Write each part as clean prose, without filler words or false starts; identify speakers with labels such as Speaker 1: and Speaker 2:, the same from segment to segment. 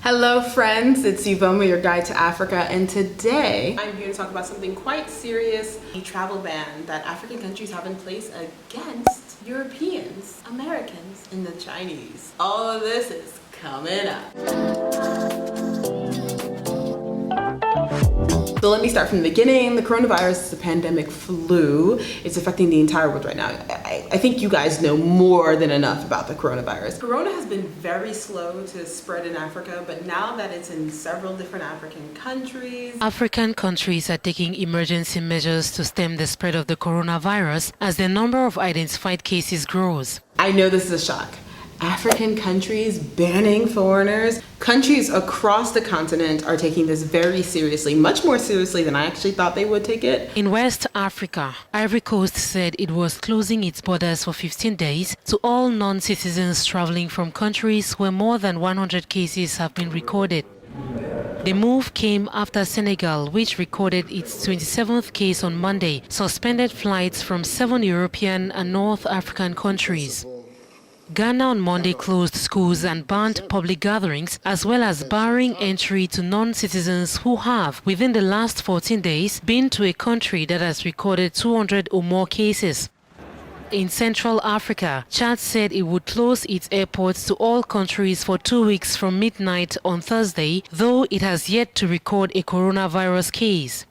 Speaker 1: Hello friends, it's Iveoma, your guide to Africa, and today I'm here to talk about something quite serious, a travel ban that African countries have in place against Europeans, Americans, and the Chinese. All of this is coming up. So let me start from the beginning. The coronavirus is a pandemic flu. It's affecting the entire world right now. I think you guys know more than enough about the coronavirus. Corona has been very slow to spread in Africa, but now that it's in several different African countries.
Speaker 2: African countries are taking emergency measures to stem the spread of the coronavirus as the number of identified cases grows.
Speaker 1: I know this is a shock. African countries banning foreigners. Countries across the continent are taking this very seriously, much more seriously than I actually thought they would take it.
Speaker 2: In West Africa, Ivory Coast said it was closing its borders for 15 days to all non-citizens traveling from countries where more than 100 cases have been recorded. The move came after Senegal, which recorded its 27th case on Monday, suspended flights from 7 European and North African countries. Ghana on Monday closed schools and banned public gatherings, as well as barring entry to non-citizens who have, within the last 14 days, been to a country that has recorded 200 or more cases. In Central Africa, Chad said it would close its airports to all countries for 2 weeks from midnight on Thursday, though it has yet to record a coronavirus case.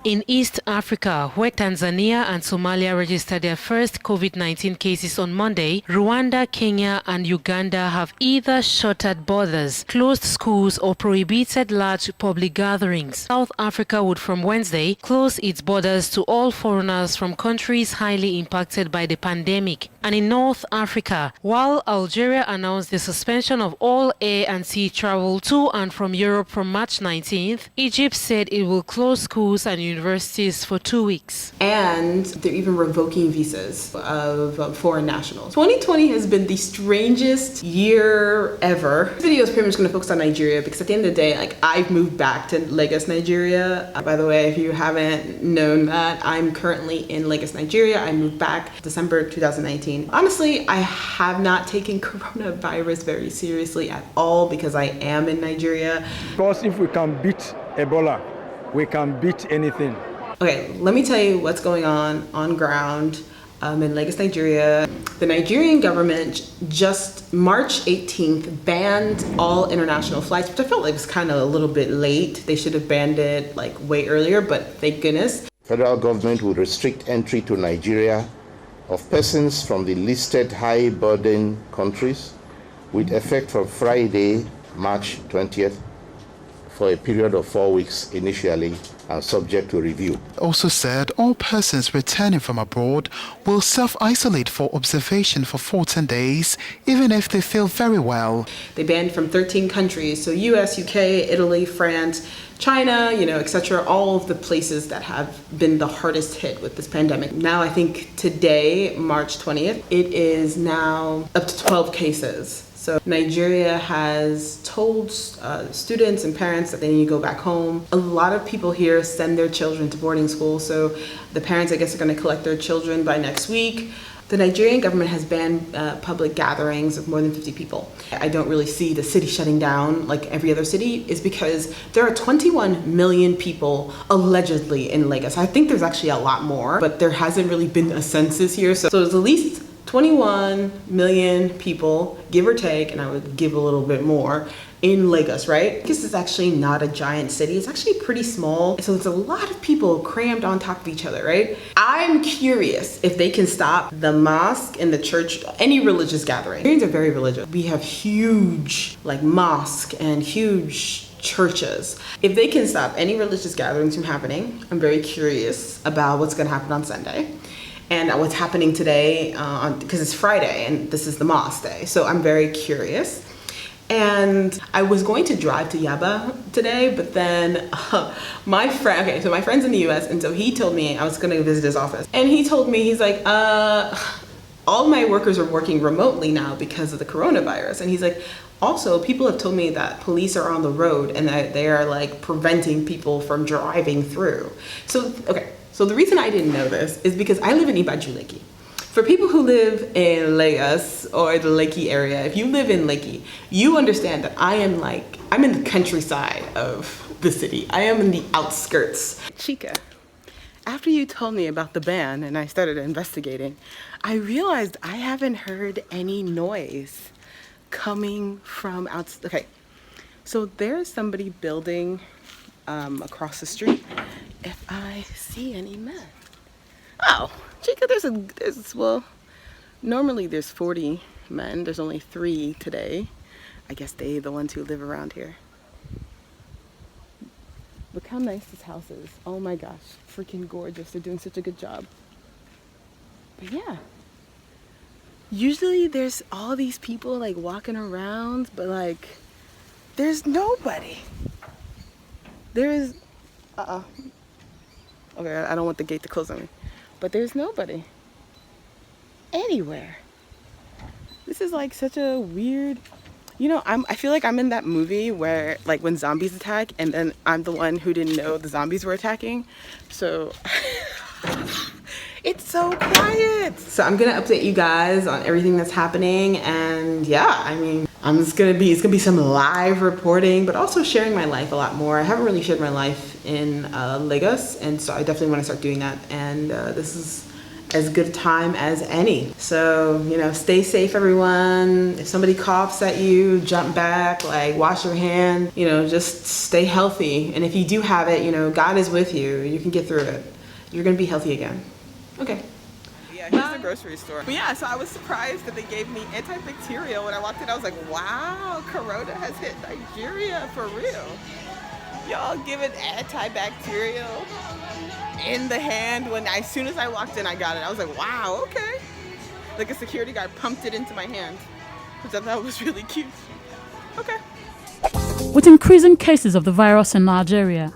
Speaker 2: In East Africa, where Tanzania and Somalia registered their first COVID-19 cases on Monday, Rwanda, Kenya and Uganda have either shuttered borders, closed schools or prohibited large public gatherings. South Africa would from Wednesday close its borders to all foreigners from countries highly impacted by the pandemic. And in North Africa, while Algeria announced the suspension of all air and sea travel to and from Europe from March 19th, Egypt said it will close schools and universities for 2 weeks.
Speaker 1: And they're even revoking visas of foreign nationals. 2020 has been the strangest year ever. This video is pretty much going to focus on Nigeria because at the end of the day, I've moved back to Lagos, Nigeria. By the way, if you haven't known that, I'm currently in Lagos, Nigeria. I moved back December 2019. Honestly, I have not taken coronavirus very seriously at all because I am in Nigeria.
Speaker 3: Because if we can beat Ebola, we can beat anything.
Speaker 1: Okay, let me tell you what's going on ground in Lagos, Nigeria. The Nigerian government just March 18th banned all international flights, which I felt like was kind of a little bit late. They should have banned it way earlier, but thank goodness.
Speaker 4: Federal government will restrict entry to Nigeria of persons from the listed high burden countries with effect from Friday, March 20th, for a period of 4 weeks initially and subject to review.
Speaker 5: Also said all persons returning from abroad will self-isolate for observation for 14 days, even if they feel very well.
Speaker 1: They banned from 13 countries, so US, UK, Italy, France, China, etc., all of the places that have been the hardest hit with this pandemic. Now I think today, March 20th, it is now up to 12 cases. So Nigeria has told students and parents that they need to go back home. A lot of people here send their children to boarding school, so the parents, I guess, are going to collect their children by next week. The Nigerian government has banned public gatherings of more than 50 people. I don't really see the city shutting down like every other city, is because there are 21 million people allegedly in Lagos. I think there's actually a lot more, but there hasn't really been a census here. So there's at least 21 million people, give or take, and I would give a little bit more, in Lagos, right? This is actually not a giant city. It's actually pretty small. So it's a lot of people crammed on top of each other, right? I'm curious if they can stop the mosque and the church, any religious gathering. Nigerians are very religious. We have huge mosque and huge churches. If they can stop any religious gatherings from happening, I'm very curious about what's gonna happen on Sunday. And what's happening today, because it's Friday and this is the mosque day. So I'm very curious. And I was going to drive to Yaba today, but then my friend's in the US, and so he told me I was gonna visit his office. And he told me, he's like, all my workers are working remotely now because of the coronavirus. And he's like, also, people have told me that police are on the road and that they are preventing people from driving through. So, okay. So the reason I didn't know this is because I live in Ibeju-Lekki. For people who live in Lagos or the Lekki area, if you live in Lekki, you understand that I'm in the countryside of the city. I am in the outskirts. Chica, after you told me about the ban and I started investigating, I realized I haven't heard any noise coming from outside. Okay, so there's somebody building across the street. If I see any men. Oh, Chica, well, normally there's 40 men. There's only 3 today. I guess the ones who live around here. Look how nice this house is. Oh my gosh, freaking gorgeous. They're doing such a good job. But yeah, usually there's all these people like walking around, but like there's nobody. Okay, I don't want the gate to close on me, but there's nobody anywhere. This is like such a weird, I feel like I'm in that movie where like when zombies attack and then I'm the one who didn't know the zombies were attacking. So it's so quiet. So I'm gonna update you guys on everything that's happening, and yeah, I mean, it's gonna be some live reporting, but also sharing my life a lot more. I haven't really shared my life in Lagos, and so I definitely want to start doing that, and this is as good a time as any. So, stay safe, everyone. If somebody coughs at you, jump back, like wash your hand, just stay healthy. And if you do have it, God is with you. You can get through it. You're gonna be healthy again. Okay. Yeah, here's the grocery store. But yeah, so I was surprised that they gave me antibacterial. When I walked in, I was like, wow, Corona has hit Nigeria for real. Y'all giving antibacterial in the hand as soon as I walked in, I got it. I was like, wow, okay. Like a security guard pumped it into my hand, which I thought was really cute. Okay.
Speaker 6: With increasing cases of the virus in Nigeria,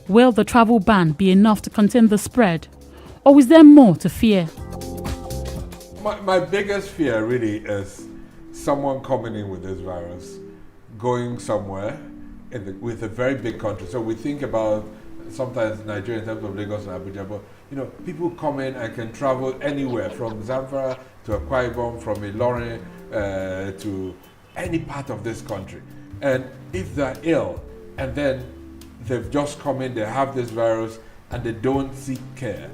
Speaker 6: will the travel ban be enough to contain the spread? Or is there more to fear?
Speaker 7: My biggest fear really is someone coming in with this virus, going somewhere with a very big country. So we think about sometimes Nigeria in terms of Lagos and Abuja, but people come in and can travel anywhere from Zamfara to Akwa Ibom, from Ilorin to any part of this country. And if they're ill and then they've just come in, they have this virus and they don't seek care,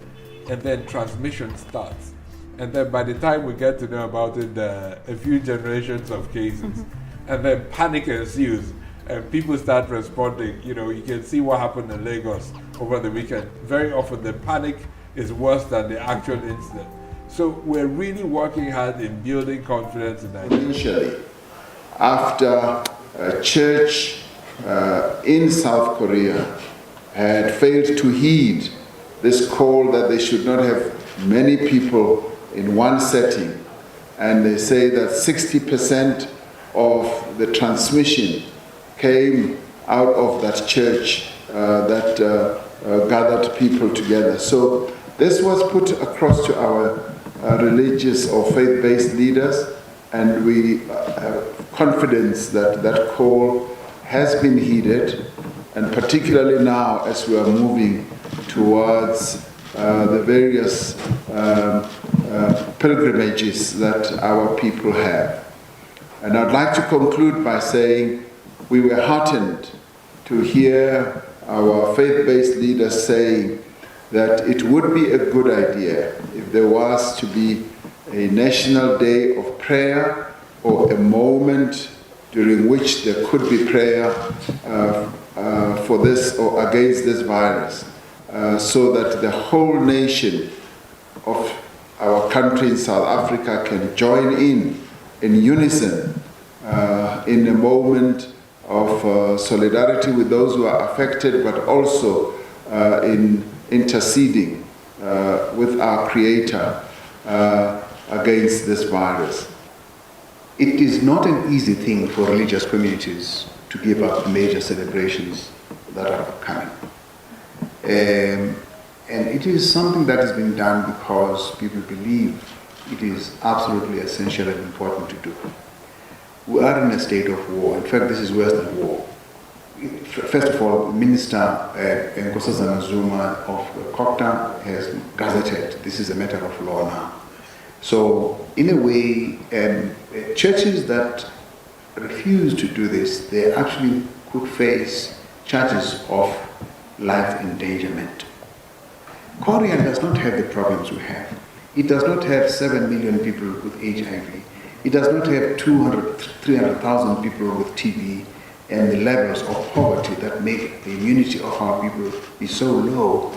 Speaker 7: and then transmission starts. And then by the time we get to know about it, a few generations of cases, and then panic ensues. And people start responding. You can see what happened in Lagos over the weekend. Very often the panic is worse than the actual incident. So we're really working hard in building confidence in Nigeria.
Speaker 8: Initially, after a church in South Korea had failed to heed this call that they should not have many people in one setting, and they say that 60% of the transmission came out of that church that gathered people together. So this was put across to our religious or faith-based leaders, and we have confidence that that call has been heeded, and particularly now as we are moving towards the various pilgrimages that our people have. And I'd like to conclude by saying we were heartened to hear our faith-based leaders saying that it would be a good idea if there was to be a national day of prayer or a moment during which there could be prayer for this or against this virus, so that the whole nation of our country in South Africa can join in unison in a moment of solidarity with those who are affected, but also in interceding with our Creator against this virus.
Speaker 9: It is not an easy thing for religious communities to give up major celebrations that are upcoming. And it is something that is being done because people believe it is absolutely essential and important to do. We are in a state of war. In fact, this is worse than war. First of all, Minister Nkosazana Zuma of Cocta has gazetted, this is a matter of law now. So in a way, churches that refuse to do this, they actually could face charges of life endangerment. Korea does not have the problems we have. It does not have 7 million people with HIV. It does not have 300,000 people with TB, and the levels of poverty that make the immunity of our people be so low